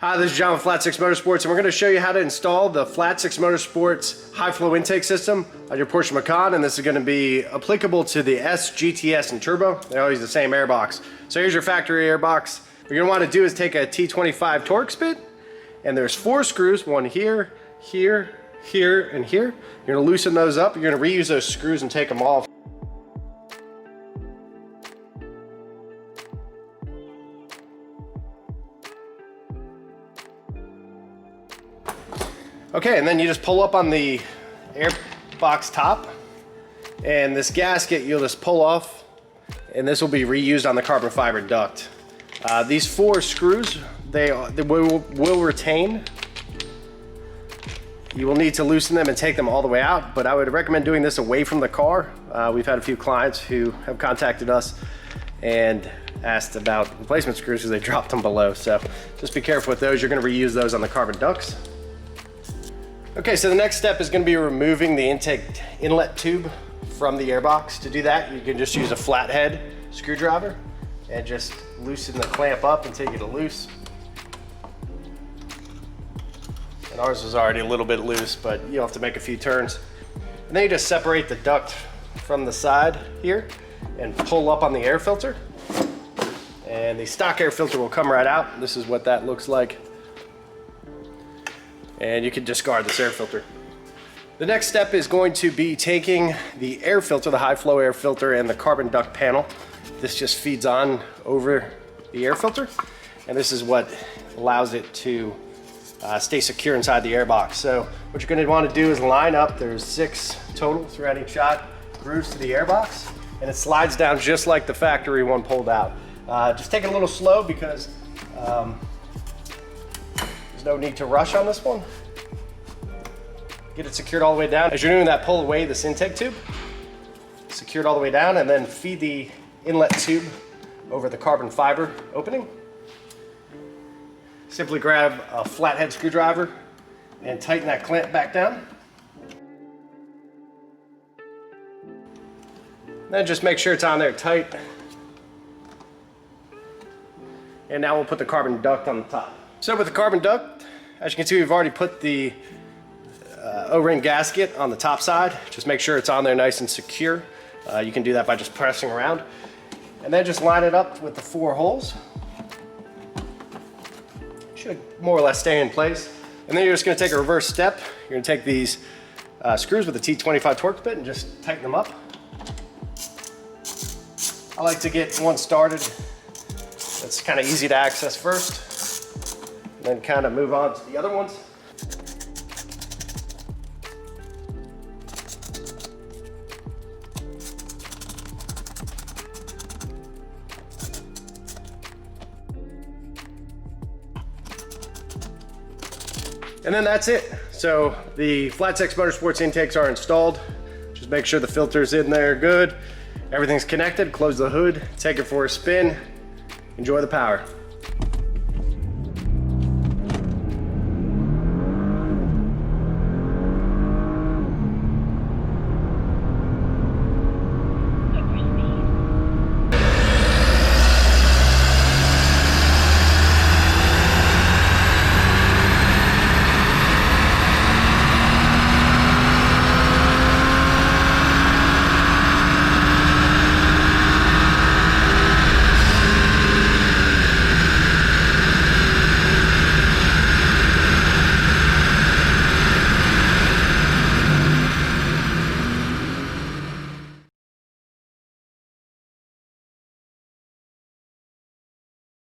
Hi, this is John with Flat 6 Motorsports, and we're going to show you how to install the Flat 6 Motorsports high flow intake system on your Porsche Macan, and this is going to be applicable to the S, GTS, and Turbo. They all use the same airbox. So here's your factory airbox. What you're going to want to do is take a T25 Torx bit, and there's 4 screws, one here, here, here, and here. You're going to loosen those up. You're going to reuse those screws and take them off. Okay, and then you just pull up on the airbox top, and this gasket you'll just pull off, and this will be reused on the carbon fiber duct. These 4 screws, they will retain. You will need to loosen them and take them all the way out, but I would recommend doing this away from the car. We've had a few clients who have contacted us and asked about replacement screws because they dropped them below. So just be careful with those. You're going to reuse those on the carbon ducts. Okay, so the next step is going to be removing the intake inlet tube from the airbox. To do that, you can just use a flathead screwdriver and just loosen the clamp up and take it loose. And ours was already a little bit loose, but you'll have to make a few turns. And then you just separate the duct from the side here and pull up on the air filter. And the stock air filter will come right out. This is what that looks like. And you can discard this air filter. The next step is going to be taking the air filter, the high flow air filter, and the carbon duct panel. This just feeds on over the air filter, and this is what allows it to stay secure inside the airbox. So what you're going to want to do is line up, there's 6 total throughout each shot, grooves to the airbox, and it slides down just like the factory one pulled out. Just take it a little slow because no need to rush on this one. Get it secured all the way down. As you're doing that, pull away this intake tube, secured all the way down, and then feed the inlet tube over the carbon fiber opening. Simply grab a flathead screwdriver and tighten that clamp back down. Then just make sure it's on there tight. And now we'll put the carbon duct on the top. So with the carbon duct, as you can see, we've already put the O-ring gasket on the top side. Just make sure it's on there nice and secure. You can do that by just pressing around. And then just line it up with the 4 holes. Should more or less stay in place. And then you're just going to take a reverse step. You're going to take these screws with the T25 Torx bit and just tighten them up. I like to get one started that's kind of easy to access first, then kind of move on to the other ones. And then that's it. So the Flat 6 Motorsports intakes are installed. Just make sure the filter's in there good. Everything's connected. Close the hood, take it for a spin. Enjoy the power.